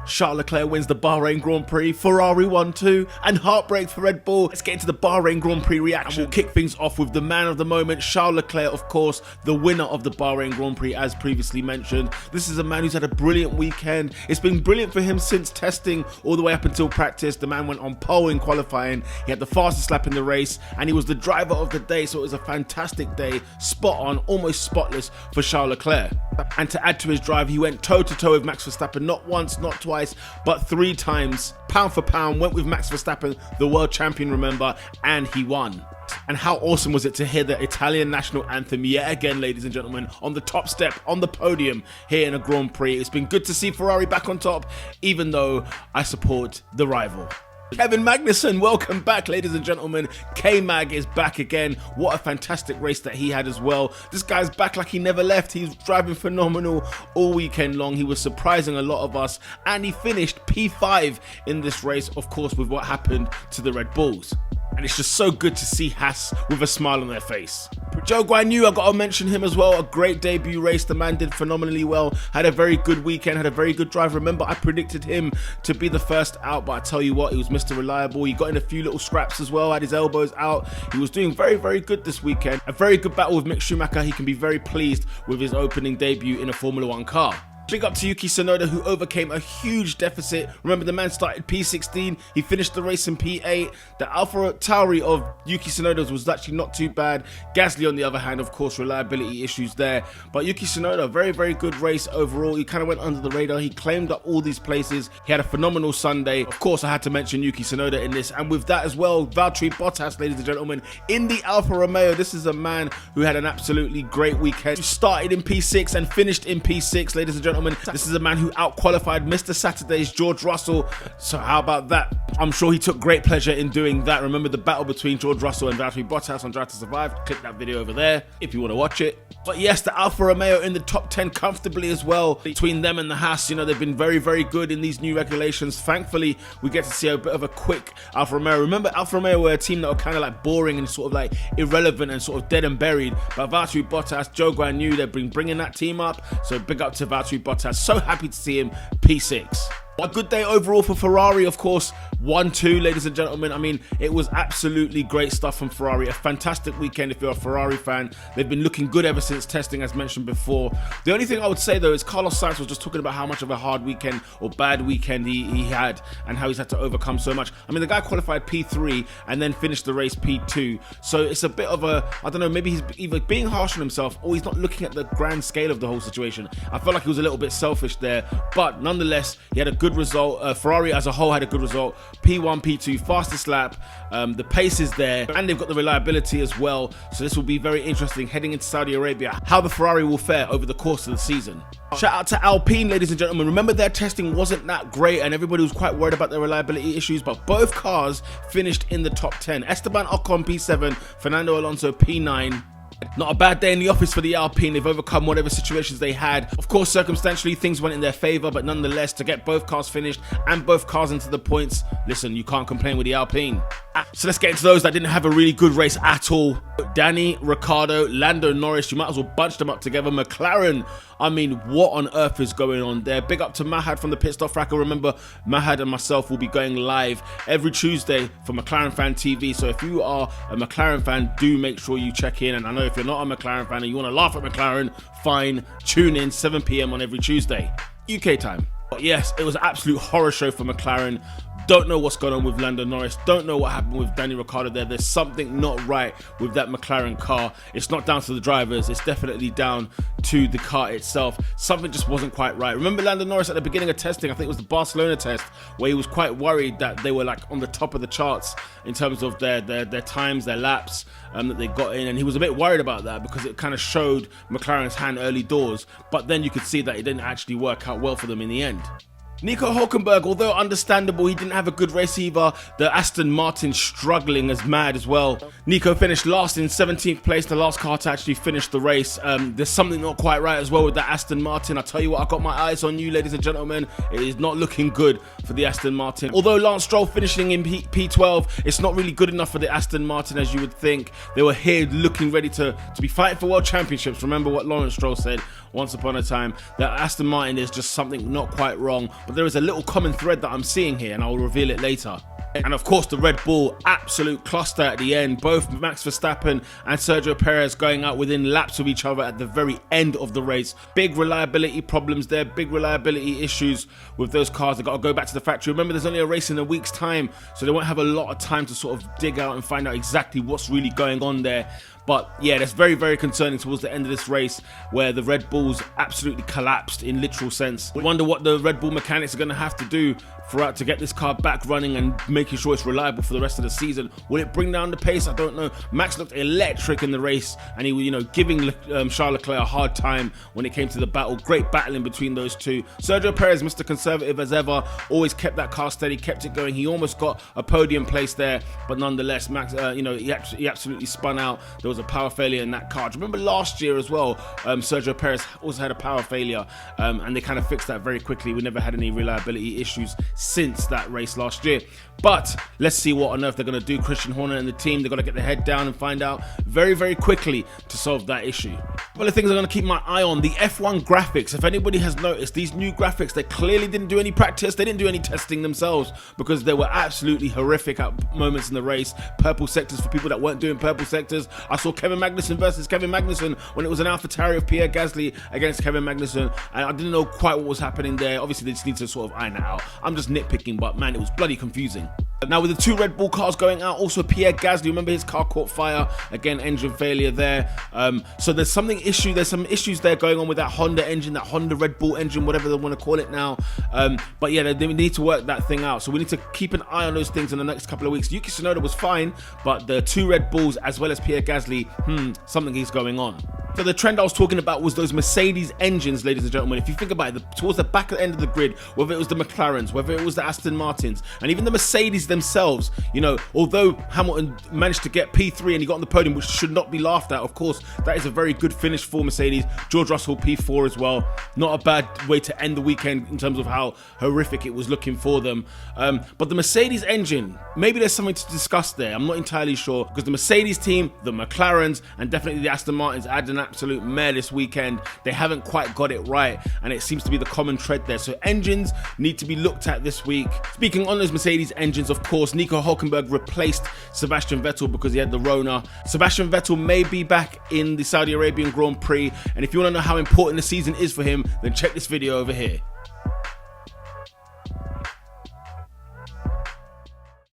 Charles Leclerc wins the Bahrain Grand Prix, Ferrari 1-2, and heartbreak for Red Bull. Let's get into the Bahrain Grand Prix reaction. We'll kick things off with the man of the moment, Charles Leclerc, of course, the winner of the Bahrain Grand Prix, as previously mentioned. This is a man who's had a brilliant weekend. It's been brilliant for him since testing all the way up until practice. The man went on pole in qualifying. He had the fastest lap in the race, and he was the driver of the day, so it was a fantastic day, spot on, almost spotless for Charles Leclerc. And to add to his drive, he went toe-to-toe with Max Verstappen, not once, not twice, but 3 times. Pound for pound, went with Max Verstappen, the world champion, remember, and he won. And how awesome was it to hear the Italian national anthem yet again, ladies and gentlemen, on the top step, on the podium here in a Grand Prix. It's been good to see Ferrari back on top, even though I support the rival. Kevin Magnussen, welcome back, ladies and gentlemen. K-Mag is back again. What a fantastic race that he had as well. This guy's back like he never left. He's driving phenomenal all weekend long. He was surprising a lot of us, and he finished P5 in this race, of course, with what happened to the Red Bulls. And it's just so good to see Haas with a smile on their face. Zhou Guanyu, I've got to mention him as well. A great debut race. The man did phenomenally well. Had a very good weekend. Had a very good drive. Remember, I predicted him to be the first out, but I tell you what, he was Mr. Reliable. He got in a few little scraps as well. Had his elbows out. He was doing very, very good this weekend. A very good battle with Mick Schumacher. He can be very pleased with his opening debut in a Formula 1 car. Big up to Yuki Tsunoda, who overcame a huge deficit. Remember, the man started P16, he finished the race in P8. The Alpha Tauri of Yuki Tsunoda's was actually not too bad. Gasly, on the other hand, of course, reliability issues there. But Yuki Tsunoda, very, very good race overall. He kind of went under the radar. He claimed up all these places. He had a phenomenal Sunday. Of course, I had to mention Yuki Tsunoda in this. And with that as well, Valtteri Bottas, ladies and gentlemen, in the Alfa Romeo. This is a man who had an absolutely great weekend. He started in P6 and finished in P6, ladies and gentlemen. This is a man who out-qualified Mr. Saturday's George Russell. So how about that? I'm sure he took great pleasure in doing that. Remember the battle between George Russell and Valtteri Bottas on Drive to Survive? Click that video over there if you want to watch it. But yes, the Alfa Romeo in the top 10 comfortably as well. Between them and the Haas, you know, they've been very, very good in these new regulations. Thankfully, we get to see a bit of a quick Alfa Romeo. Remember, Alfa Romeo were a team that were kind of like boring and sort of like irrelevant and sort of dead and buried. But Valtteri Bottas, Zhou Guanyu, they've been bringing that team up. So big up to Valtteri Bottas. So happy to see him P6. A good day overall for Ferrari, of course. 1-2, ladies and gentlemen. I mean, it was absolutely great stuff from Ferrari. A fantastic weekend if you're a Ferrari fan. They've been looking good ever since testing, as mentioned before. The only thing I would say, though, is Carlos Sainz was just talking about how much of a hard weekend or bad weekend he had and how he's had to overcome so much. I mean, the guy qualified P3 and then finished the race P2. So it's a bit of a, I don't know, maybe he's either being harsh on himself or he's not looking at the grand scale of the whole situation. I felt like he was a little bit selfish there. But nonetheless, he had a good result. Ferrari as a whole had a good result. P1, P2, fastest lap. The pace is there, and they've got the reliability as well. So this will be very interesting heading into Saudi Arabia, how the Ferrari will fare over the course of the season. Shout out to Alpine, ladies and gentlemen. Remember, their testing wasn't that great, and everybody was quite worried about their reliability issues, but both cars finished in the top 10. Esteban Ocon P7, Fernando Alonso P9. Not a bad day in the office for the Alpine. They've overcome whatever situations they had. Of course, circumstantially, things went in their favour, but nonetheless, to get both cars finished and both cars into the points, listen, you can't complain with the Alpine. So let's get into those that didn't have a really good race at all. Danny, Ricciardo, Lando, Norris, you might as well bunch them up together. McLaren, I mean, what on earth is going on there? Big up to Mahad from the Pit Stop Fracker. Remember, Mahad and myself will be going live every Tuesday for McLaren Fan TV. So if you are a McLaren fan, do make sure you check in. And I know if you're not a McLaren fan and you want to laugh at McLaren, fine, tune in 7 PM on every Tuesday, UK time. But yes, it was an absolute horror show for McLaren. Don't know what's going on with Lando Norris. Don't know what happened with Danny Ricciardo there. There's something not right with that McLaren car. It's not down to the drivers. It's definitely down to the car itself. Something just wasn't quite right. Remember Lando Norris at the beginning of testing, I think it was the Barcelona test, where he was quite worried that they were like on the top of the charts in terms of their times, their laps that they got in. And he was a bit worried about that because it kind of showed McLaren's hand early doors. But then you could see that it didn't actually work out well for them in the end. Nico Hülkenberg, although understandable, he didn't have a good race either. The Aston Martin struggling as mad as well. Nico finished last in 17th place, the last car to actually finish the race. There's something not quite right as well with the Aston Martin. I tell you what, I've got my eyes on you, ladies and gentlemen. It is not looking good for the Aston Martin. Although Lance Stroll finishing in P12, it's not really good enough for the Aston Martin as you would think. They were here looking ready to be fighting for world championships. Remember what Lawrence Stroll said. once upon a time, that Aston Martin is just something not quite wrong, but there is a little common thread that I'm seeing here, and I'll reveal it later. And of course the Red Bull, absolute cluster at the end, both Max Verstappen and Sergio Perez going out within laps of each other at the very end of the race. Big reliability problems there, big reliability issues with those cars. They've got to go back to the factory. Remember, there's only a race in a week's time, so they won't have a lot of time to sort of dig out and find out exactly what's really going on there. But yeah, that's very, very concerning towards the end of this race, where the Red Bulls absolutely collapsed in literal sense. We wonder what the Red Bull mechanics are going to have to do throughout to get this car back running and making sure it's reliable for the rest of the season. Will it bring down the pace? I don't know. Max looked electric in the race, and he was, giving Charles Leclerc a hard time when it came to the battle. Great battling between those two. Sergio Perez, Mr. Conservative as ever, always kept that car steady, kept it going. He almost got a podium place there, but nonetheless, Max, he absolutely spun out. There was a power failure in that car. Do you remember last year as well? Sergio Perez also had a power failure, and they kind of fixed that very quickly. We never had any reliability issues since that race last year. But let's see what on earth they're going to do. Christian Horner and the team, they've got to get their head down and find out very, very quickly to solve that issue. Well, the things I'm going to keep my eye on, the F1 graphics. If anybody has noticed, these new graphics, they clearly didn't do any practice. They didn't do any testing themselves, because they were absolutely horrific at moments in the race. Purple sectors for people that weren't doing purple sectors. I saw Kevin Magnussen versus Kevin Magnussen when it was an AlphaTauri of Pierre Gasly against Kevin Magnussen, and I didn't know quite what was happening there. Obviously, they just need to sort of iron it out. I'm just nitpicking, but man, it was bloody confusing. Now with the two Red Bull cars going out, also Pierre Gasly, remember his car caught fire, again engine failure there. So there's some issues there going on with that Honda engine, that Honda Red Bull engine, whatever they want to call it now. But yeah, they need to work that thing out. So we need to keep an eye on those things in the next couple of weeks. Yuki Tsunoda was fine, but the two Red Bulls as well as Pierre Gasly, something is going on. So the trend I was talking about was those Mercedes engines, ladies and gentlemen. If you think about it, towards the back end of the grid, whether it was the McLarens, whether it was the Aston Martins, and even the Mercedes themselves, although Hamilton managed to get P3 and he got on the podium, which should not be laughed at, of course, that is a very good finish for Mercedes. George Russell P4 as well. Not a bad way to end the weekend in terms of how horrific it was looking for them. But the Mercedes engine, maybe there's something to discuss there. I'm not entirely sure, because the Mercedes team, the McLarens, and definitely the Aston Martins had an absolute mare this weekend. They haven't quite got it right, and it seems to be the common thread there. So engines need to be looked at this week. Speaking on those Mercedes engines, of course, Nico Hülkenberg replaced Sebastian Vettel because he had the Rona. Sebastian Vettel may be back in the Saudi Arabian Grand Prix, and if you want to know how important the season is for him, then check this video over here.